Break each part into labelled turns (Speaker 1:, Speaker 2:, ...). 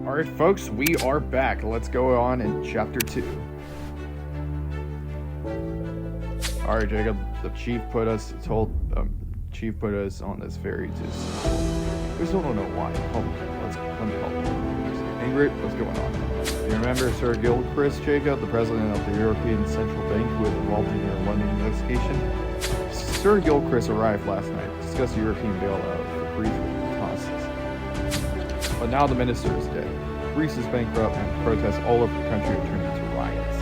Speaker 1: Alright folks, we are back. Let's go on in chapter 2. Alright Jacob, the chief put us on this ferry to... We still don't know why. Let me help you. Ingrid, what's going on? You remember Sir Gilchrist, Jacob, the president of the European Central Bank who was involved in your London investigation? Sir Gilchrist arrived last night to discuss the European bailout for Greece with Costas. But now the minister is dead. Greece is bankrupt and protests all over the country are turning into riots.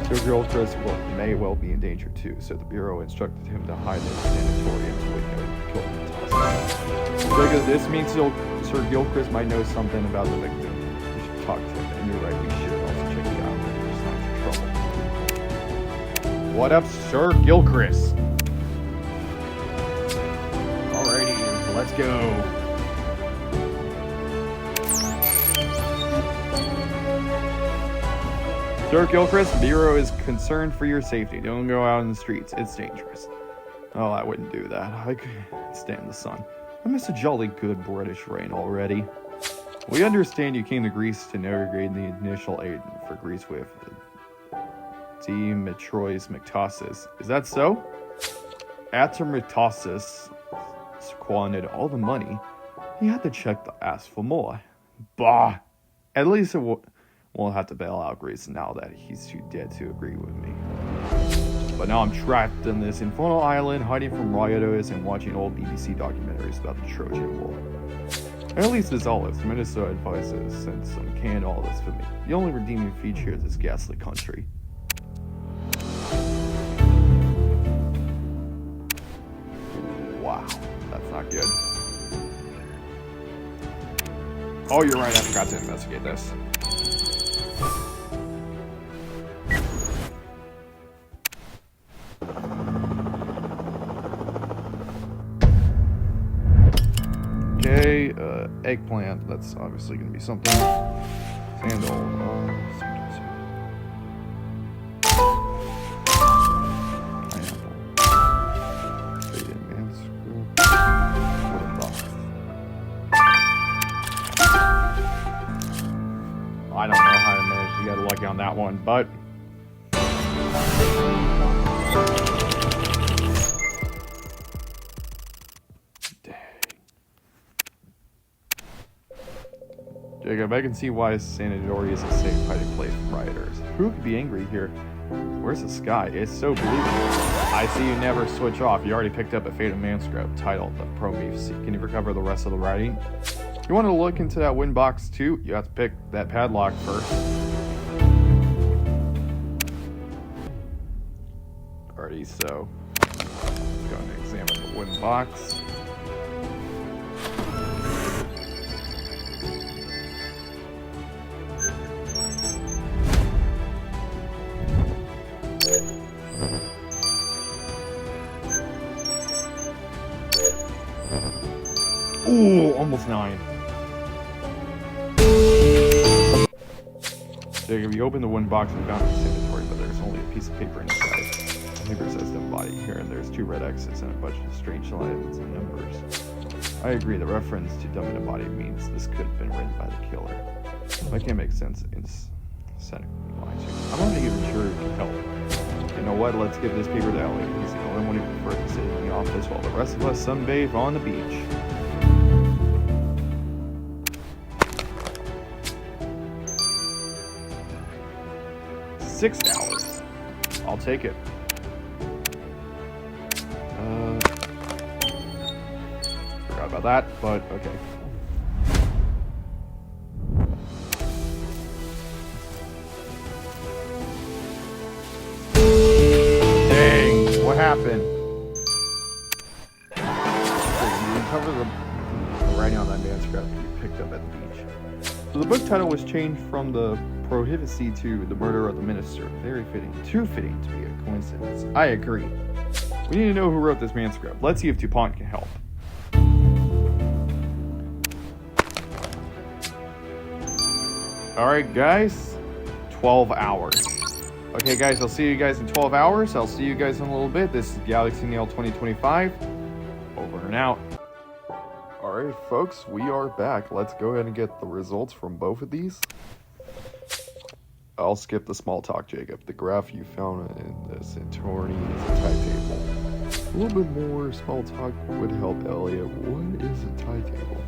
Speaker 1: Sir Gilchrist may well be in danger too, so the Bureau instructed him to hide in the sanatorium until we know he killed Costas. Jacob, this means Sir Gilchrist might know something about the victim. We should talk to him, and you're right, we should also check the island for signs of trouble. What up, Sir Gilchrist? Alrighty, let's go. Sir Gilchrist, the Bureau is concerned for your safety. Don't go out in the streets. It's dangerous. Oh, I wouldn't do that. I could stand the sun. I miss a jolly good British rain already. We understand you came to Greece to negotiate the initial aid for Greece with Demetrios Metaxas. Is that so? Atermetaxas squandered all the money. He had to check to ask for more. Bah! At least we'll have to bail out Greece now that he's too dead to agree with me. But now I'm trapped in this infernal island, hiding from rioters and watching old BBC documentaries about the Trojan War. At least as always, the minister advises send some canned olives for me. The only redeeming feature of this ghastly country. Wow, that's not good. Oh, you're right, I forgot to investigate this. Okay, eggplant, that's obviously going to be something. Sandal, pineapple. Faded manuscript. Wooden box. I don't know how to manage to get lucky on that one, but... Jacob, I can see why Sanatorium is a safe hiding place from rioters. Who could be angry here? Where's the sky? It's so blue. I see you never switch off. You already picked up a faded manuscript titled The Prometheus. Can you recover the rest of the writing? You want to look into that wind box too? You have to pick that padlock first. Alrighty, so I'm going to examine the wind box. Ooh, almost 9. Jacob, you open the wind box and found the sanatorium, but there's only a piece of paper inside. The paper says the body here, and there's 2 red X's and a bunch of strange lines and numbers. I agree, the reference to dumb in a body means this could have been written by the killer. That can't make sense in cynical logic. I'm not even sure who can help. You know what, let's give this paper to Ellie. He's the only one who prefers to sit in the office while the rest of us sunbathe on the beach. $6. I'll take it. Forgot about that, but okay. Dang, what happened? You uncover the writing on that manuscript you picked up at the beach. So the book title was changed from the Prohibicy to The Murder of the Minister. Very fitting. Too fitting to be a coincidence. I agree. We need to know who wrote this manuscript. Let's see if DuPont can help. Alright guys, 12 hours. Okay guys, I'll see you guys in 12 hours. I'll see you guys in a little bit. This is Galaxy Nail 2025. Over and out. Alright. Alright, folks, we are back. Let's go ahead and get the results from both of these. I'll skip the small talk, Jacob. The graph you found in the Santorini is a tide table. A little bit more small talk would help, Elliot. What is a tide table?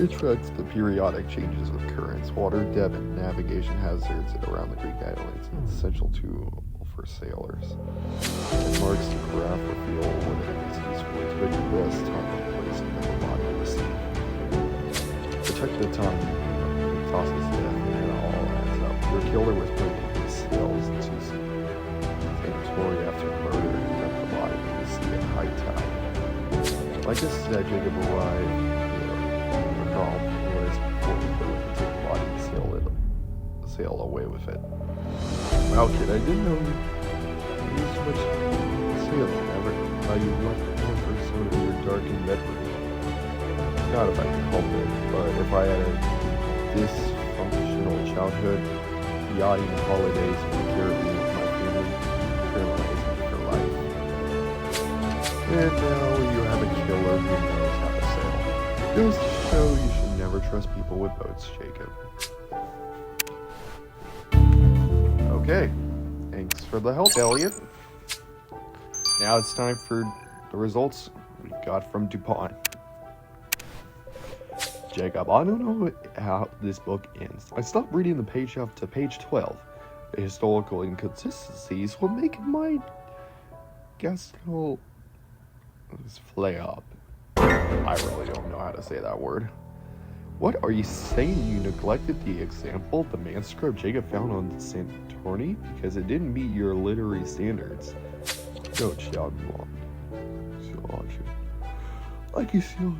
Speaker 1: It tracks the periodic changes of currents, water depth, and navigation hazards around the Greek islands. It's essential tool for sailors. It marks the graph reveal when it is useful to pick the best time and place in the body of the sea. Protect the time, tosses death, and all adds up. Your killer was put in his sails to Santorini after murder and left the body of the sea at high tide. Like I said, Jacob arrived. Was before the boat to take the body and sail away with it. Wow, kid, I didn't know you used so much sailing. Never thought you left the comfort zone of your darkened bedroom. Not if I could help it, but if I had a dysfunctional childhood, yachting holidays in the Caribbean with my family, criminalized me for life. And now you have a killer who knows how to sail. Goes to show you should never trust people with boats, Jacob. Okay, thanks for the help, Elliot. Now it's time for the results we got from DuPont. Jacob, I don't know how this book ends. I stopped reading the page up to page 12. The historical inconsistencies will make my Gascon flare up. I really don't know how to say that word. What are you saying? You neglected the example the manuscript Jacob found on Santorini because it didn't meet your literary standards? No, Jacob. Like you see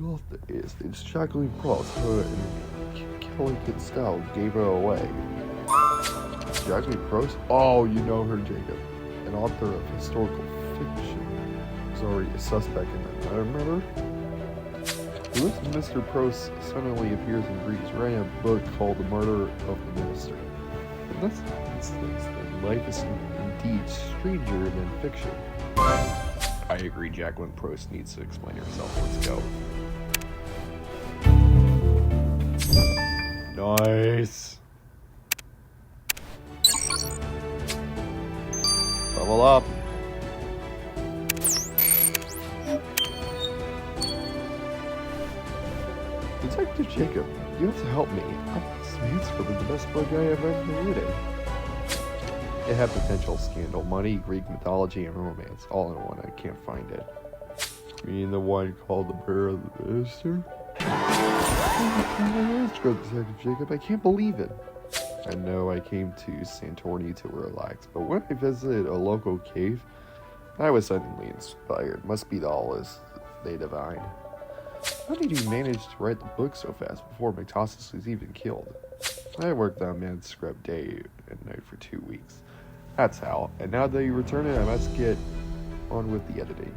Speaker 1: off the east, it's Jacqueline Proust, her and Kelly style gave her away. Jacqueline Proust? Oh, you know her, Jacob. An author of historical fiction. Was already a suspect in another murder. This Mr. Proust suddenly appears in Greece, writing a book called The Murder of the Minister. And that's the instance that life is indeed stranger than fiction. I agree, Jacqueline Proust needs to explain herself. Let's go. Nice. Level up. Detective Jacob, you have to help me. This manuscript is the best book I have ever written. It had potential scandal, money, Greek mythology, and romance, all in one. I can't find it. You mean the one called The Murder of the Minister? Detective Jacob, I can't believe it. I know I came to Santorini to relax, but when I visited a local cave, I was suddenly inspired. Must be all is they divine. How did you manage to write the book so fast before Metaxas was even killed? I worked on manuscript day and night for 2 weeks. That's how. And now that you return it, I must get on with the editing.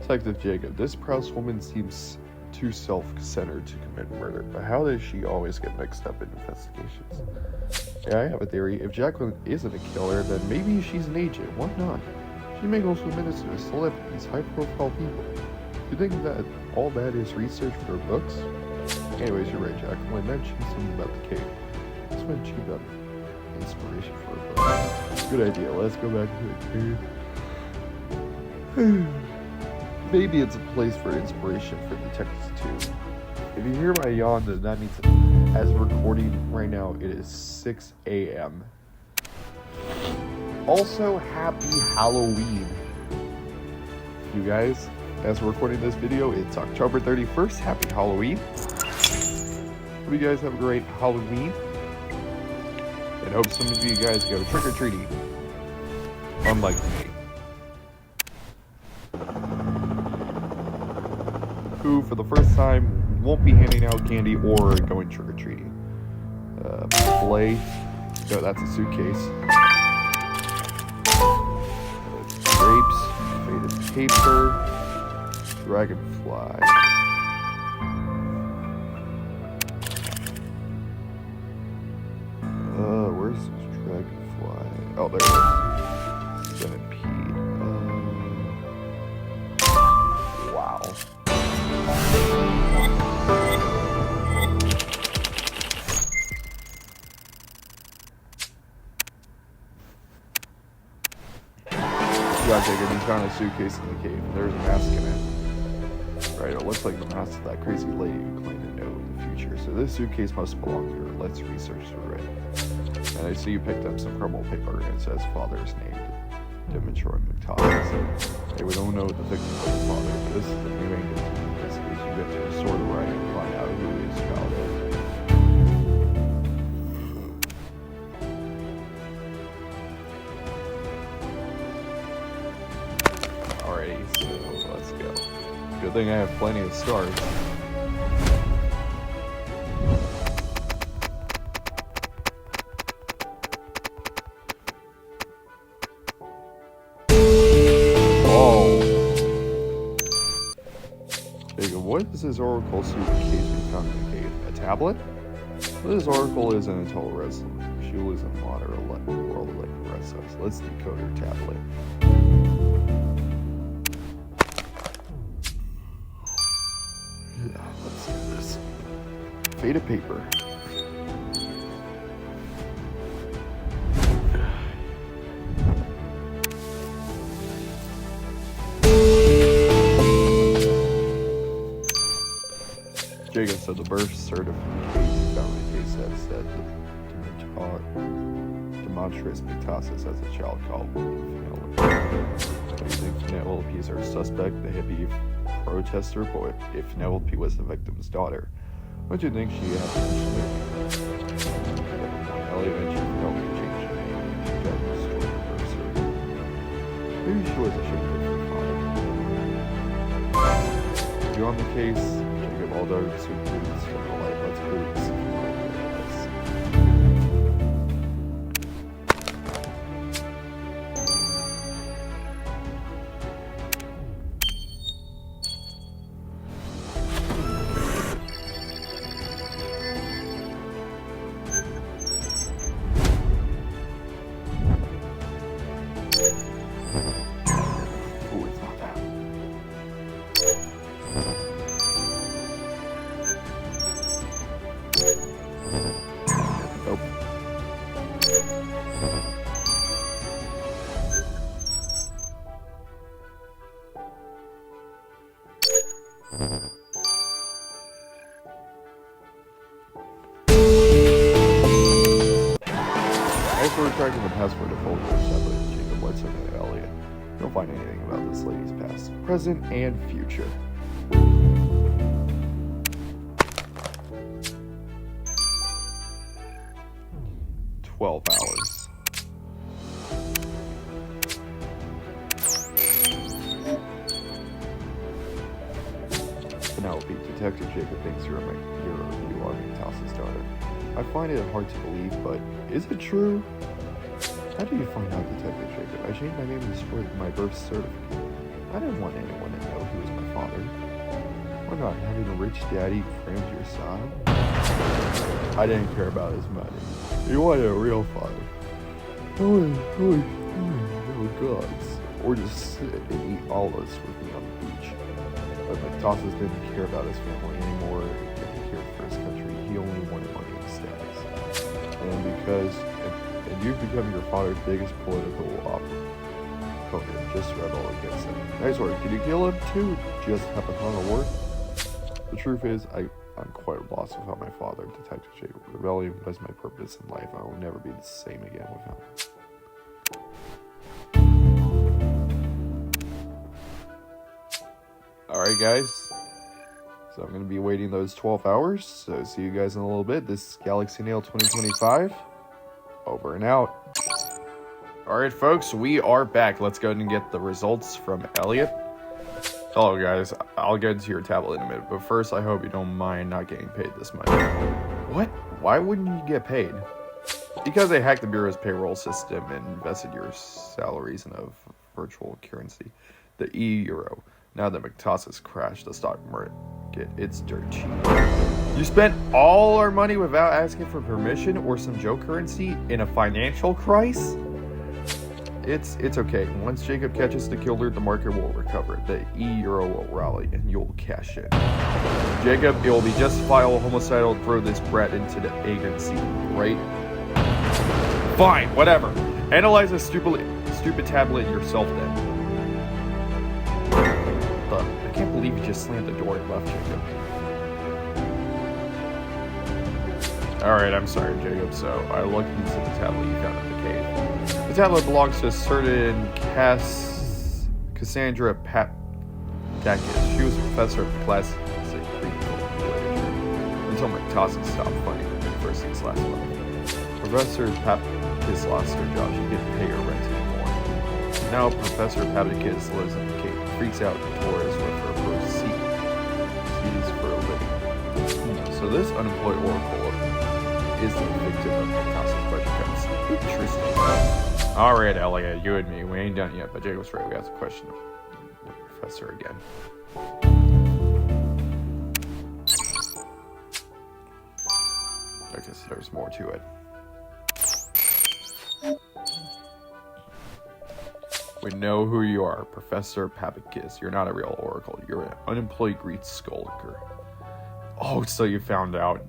Speaker 1: Detective Jacob, this Proust woman seems too self-centered to commit murder, but how does she always get mixed up in investigations? Yeah, I have a theory. If Jacqueline isn't a killer, then maybe she's an agent. Why not? She mingles with ministers, celebrities, high-profile people. You think that all that is research for her books? Anyways, you're right, Jacqueline. I mentioned something about the cave. That's when she got inspiration for her book. Good idea. Let's go back to the cave. Maybe it's a place for inspiration for detectives too. If you hear my yawn, then that means as we're recording right now, it is 6 a.m. Also, happy Halloween. You guys, as we're recording this video, it's October 31st. Happy Halloween. Hope you guys have a great Halloween. And hope some of you guys go trick-or-treating. Unlike me. Who, for the first time, won't be handing out candy or going trick-or-treating. Play. No, that's a suitcase. Grapes. Faded paper. Dragonfly. Where's this dragonfly? Oh, there it is. Centipede. Jacob, he's found a suitcase in the cave, and there's a mask in it. Right, it looks like the mask of that crazy lady who claimed to know the future. So this suitcase must belong to her. Let's research through it. And I see you picked up some crumbled paper, and it says father's name, Demetrius McTavish. Hey, we don't know the victim of the father. This is the new angle to this case. You get to restore the right and find out who his child is. Alrighty, so let's go. Good thing I have plenty of stars. What is this oracle suitcase we found in the cave? A tablet? This oracle isn't until Resolution. She lives in the modern world like the rest of us. Let's decode her tablet. Yeah, let's do this. Faded paper. Jacob said the birth certificate he found in the case that said Demetrius McTavish as a child called Penelope. Do you think Penelope is our suspect, the hippie protester? But if Penelope was the victim's daughter, what do you think she had initially? Elliot mentioned Penelope changed her name and she got destroyed her birth certificate. Maybe she was ashamed of her father. You on the case? All dark suit boots from the light. Let's boots. Oh, it's not that. Nope. Thanks for retracting the password to folder tablet. Jacob, let's look at Elliot. You'll find anything about this lady's past, present, and future. 12 hours. Penelope, Detective Jacob thinks you are McTavish's daughter. I find it hard to believe, but is it true? How do you find out, Detective Jacob? I changed my name and destroyed my birth certificate. I didn't want anyone to know he was my father. Why not? Having a rich daddy crammed your style? I didn't care about his money. He wanted a real father. Oh gods. Or just sit and eat olives with me on the beach. But McTavish didn't care about his family anymore. He didn't care for his country. He only wanted money and status. And you've become your father's biggest political opponent. Just rebel against him. Nice work. Can you kill him too? Just have a ton of work? The truth is, I'm quite lost without my father, Detective Jacob. Rebellion was my purpose in life. I will never be the same again without him. Alright guys, so I'm going to be waiting those 12 hours, so see you guys in a little bit. This is Galaxy Nail 2025, over and out. Alright folks, we are back. Let's go ahead and get the results from Elliot. Hello guys, I'll get into your tablet in a minute, but first I hope you don't mind not getting paid this much. What? Why wouldn't you get paid? Because they hacked the Bureau's payroll system and invested your salaries in a virtual currency, the E-Euro. Now that McTavish crashed the stock market, it's dirt cheap. You spent all our money without asking for permission or some joke currency in a financial crisis? It's okay. Once Jacob catches the killer, the market will recover. The E-Euro will rally, and you'll cash in. Jacob, it will be justifiable homicidal to throw this brat into the agency, right? Fine, whatever. Analyze this stupid tablet yourself then. can't believe you just slammed the door and left, Jacob. Alright, I'm sorry, Jacob. So, I looked into the tablet you found in the cave. The tablet belongs to a certain Cassandra Paptakis. She was a professor of classic Greek literature until McTossis stopped funding the university's last month. Professor Paptakis lost her job. She couldn't pay her rent anymore. Now, Professor Paptakis lives in the cave and freaks out tourists with her proceeds for a living. So, this unemployed oracle is the victim of McTossis budget cuts. Interesting. Alright, Elliot, you and me. We ain't done yet, but Jacob's right. We have to question the professor again. I guess there's more to it. We know who you are, Professor Paptakis. You're not a real oracle. You're an unemployed Greek skulker. Oh, so you found out.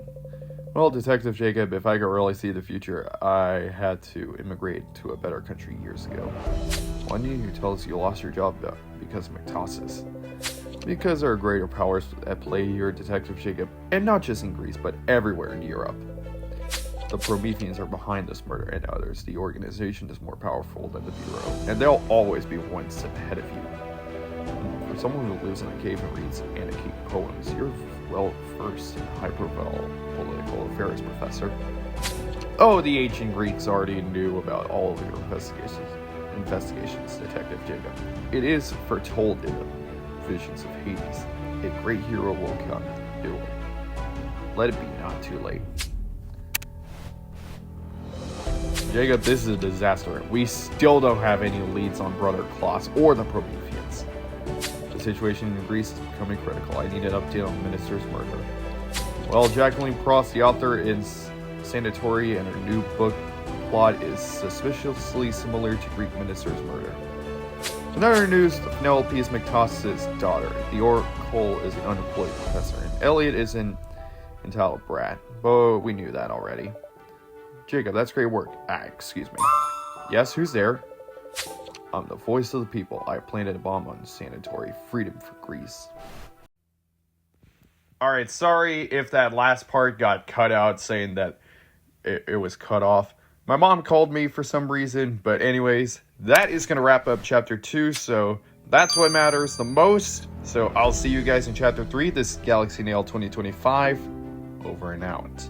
Speaker 1: Well, Detective Jacob, if I could really see the future, I had to immigrate to a better country years ago. Why didn't you tell us you lost your job because of McTossis? Because there are greater powers at play here, Detective Jacob, and not just in Greece, but everywhere in Europe. The Prometheans are behind this murder and others. The organization is more powerful than the Bureau, and they'll always be one step ahead of you. For someone who lives in a cave and reads antique poems, you're well versed in hyperbole political affairs, Professor. Oh, the ancient Greeks already knew about all of your investigations, Detective Jacob. It is foretold in the visions of Hades. A great hero will come. Do it. Let it be not too late. Jacob, this is a disaster. We still don't have any leads on Brother Klaus or the Prometheans. The situation in Greece is becoming critical. I need an update on the minister's murder. Well, Jacqueline Prost, the author, is Sanatory, and her new book plot is suspiciously similar to Greek minister's murder. In other news, Penelope is McTossis' daughter. The Oracle is an unemployed professor, and Elliot is an entitled brat. But we knew that already. Jacob, that's great work. Excuse me. Yes, who's there? I'm the voice of the people. I planted a bomb on Sanatory. Freedom for Greece. Alright, sorry if that last part got cut out saying that it was cut off. My mom called me for some reason, but anyways, that is going to wrap up Chapter 2, so that's what matters the most. So I'll see you guys in Chapter 3. This is Galaxy Nail 2025. Over and out.